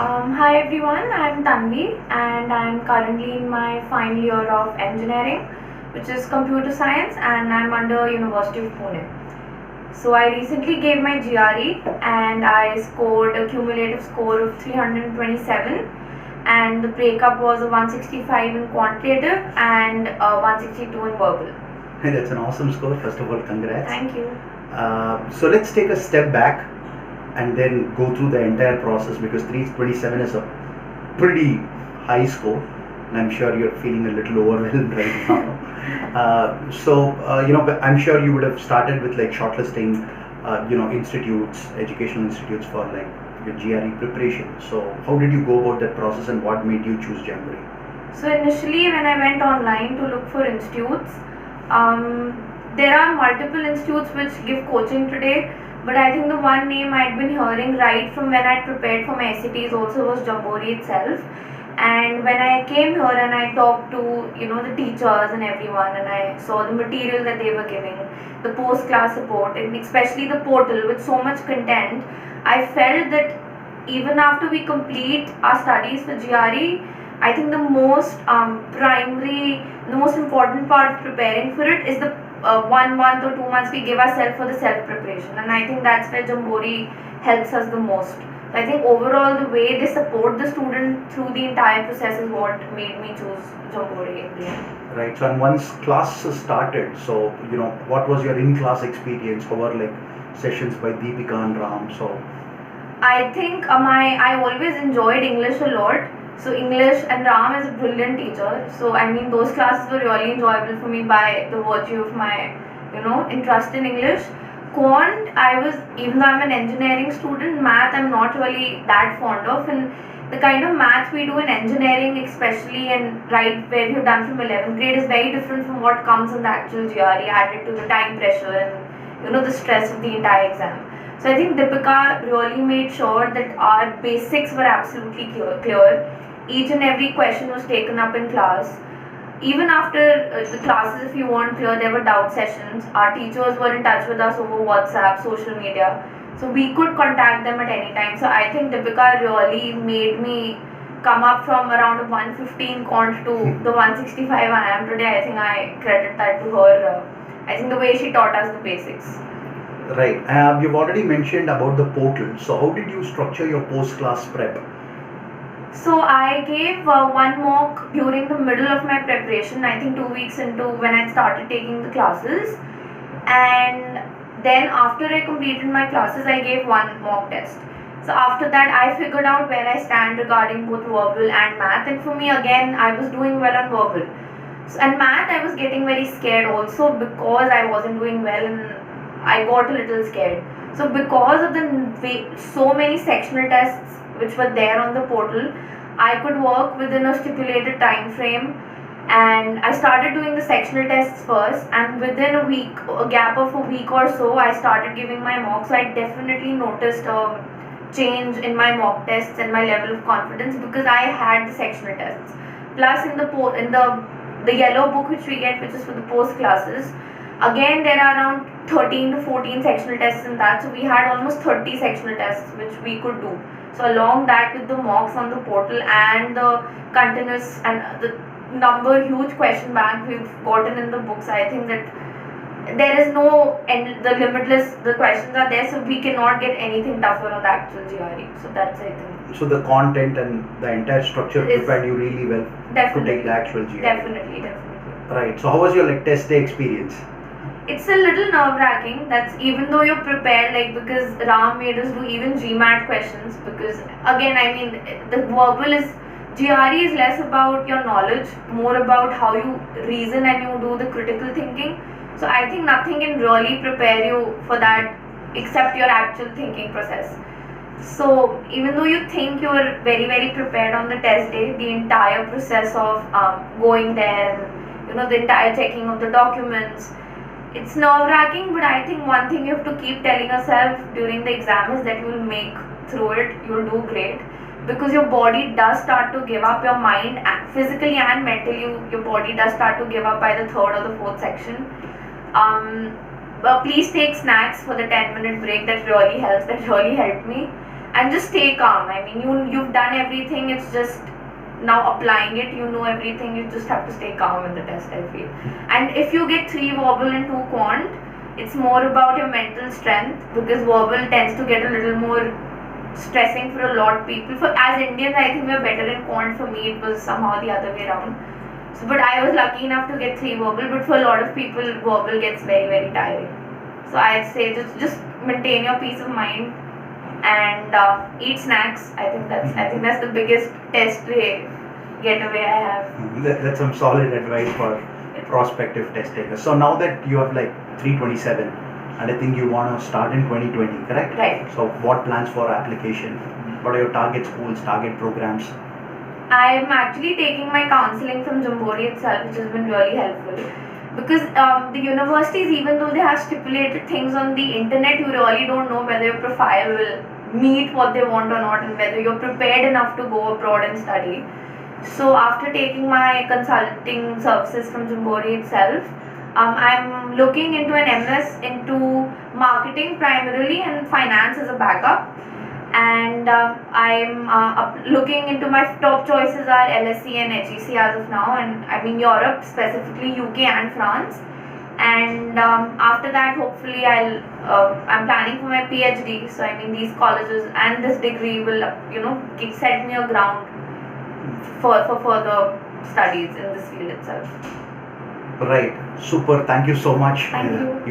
Hi everyone, I'm Tanvi and I'm currently in my final year of engineering, which is computer science, and I'm under University of Pune. So I recently gave my GRE and I scored a cumulative score of 327, and the breakup was a 165 in quantitative and a 162 in verbal. Hey, that's an awesome score. First of all, congrats. Thank you. So let's take a step back and then go through the entire process, because 327 is a pretty high score, and I'm sure you're feeling a little overwhelmed right now. I'm sure you would have started with like shortlisting, institutes, educational institutes for like your GRE preparation. So how did you go about that process, and what made you choose Jamboree? So initially, when I went online to look for institutes, there are multiple institutes which give coaching today, but I think the one name I'd been hearing right from when I prepared for my SATs also was Jamboree itself. And when I came here and I talked to the teachers and everyone, and I saw the material that they were giving, the post-class support, and especially the portal with so much content, I felt that even after we complete our studies for GRE, I think the most the most important part of preparing for it is the 1 month or 2 months we give ourselves for the self-preparation, and I think that's where Jamboree helps us the most. So I think overall the way they support the student through the entire process is what made me choose Jamboree in the end. Right. So, and once classes started, so what was your in-class experience? How were like sessions by Deepika and Ram? So, I think I always enjoyed English a lot. So English, and Ram is a brilliant teacher. So I mean those classes were really enjoyable for me by the virtue of my interest in English. Quant, even though I'm an engineering student, math I'm not really that fond of, and the kind of math we do in engineering especially, and right where we've done from 11th grade, is very different from what comes in the actual GRE, added to the time pressure and the stress of the entire exam. So I think Deepika really made sure that our basics were absolutely clear. Each and every question was taken up in class. Even after the classes, if you weren't clear, there were doubt sessions. Our teachers were in touch with us over WhatsApp, social media. So we could contact them at any time. So I think Deepika really made me come up from around a 115 quant to the 165 I am today. I think I credit that to her. I think the way she taught us the basics. right. You've already mentioned about the portal. So how did you structure your post-class prep? So I gave one mock during the middle of my preparation, I think 2 weeks into when I started taking the classes, and then after I completed my classes I gave one mock test. So after that I figured out where I stand regarding both verbal and math, and for me again I was doing well on verbal. So, and math I was getting very scared also because I wasn't doing well and I got a little scared. So because of so many sectional tests which were there on the portal, I could work within a stipulated time frame, and I started doing the sectional tests first, and within a gap of a week or so, I started giving my mock. So I definitely noticed a change in my mock tests and my level of confidence because I had the sectional tests. Plus in the yellow book which we get, which is for the post classes, again there are around 13 to 14 sectional tests in that, so we had almost 30 sectional tests which we could do. So along that, with the mocks on the portal and the continuous and the huge question bank we've gotten in the books, I think that there is no end, the questions are there, so we cannot get anything tougher on the actual GRE. So that's, I think. So the content and the entire structure prepared you really well to take the actual GRE. Definitely. Right. So how was your like test day experience? It's a little nerve-wracking. That's even though you're prepared, because Ram made us do even GMAT questions, because again, I mean, the GRE is less about your knowledge, more about how you reason and you do the critical thinking. So I think nothing can really prepare you for that except your actual thinking process. So even though you think you're very, very prepared on the test day, the entire process of going there and the entire checking of the documents, it's nerve-wracking, but I think one thing you have to keep telling yourself during the exam is that you will make through it, you'll do great, because your body does start to give up, your mind physically and mentally, your body does start to give up by the third or the fourth section. But please take snacks for the 10-minute break. That really helps, that really helped me. and just stay calm. I mean, you've done everything. It's just now applying it. You know everything. You just have to stay calm in the test, I feel. And if you get 3 verbal and 2 quant, it's more about your mental strength, because verbal tends to get a little more stressing for a lot of people. For as Indians, I think we're better in quant. For me, it was somehow the other way around. So, but I was lucky enough to get 3 verbal. But for a lot of people, verbal gets very, very tiring. So I'd say just maintain your peace of mind and eat snacks. I think that's the biggest test getaway I have. That's some solid advice for prospective test takers. So now that you have like 327, and I think you want to start in 2020, correct? Right. So what plans for application? What are your target schools, target programs? I'm actually taking my counseling from Jamboree itself, which has been really helpful. Because the universities, even though they have stipulated things on the internet, you really don't know whether your profile will meet what they want or not, and whether you're prepared enough to go abroad and study. So after taking my consulting services from Jamboree itself, I'm looking into an MS into marketing primarily and finance as a backup. And I'm looking into my top choices are LSE and HEC as of now, and I mean Europe, specifically UK and France. And after that, hopefully I'm planning for my PhD. So I mean these colleges and this degree will set me a ground for further studies in this field itself. Right. Super. Thank you so much. Thank you.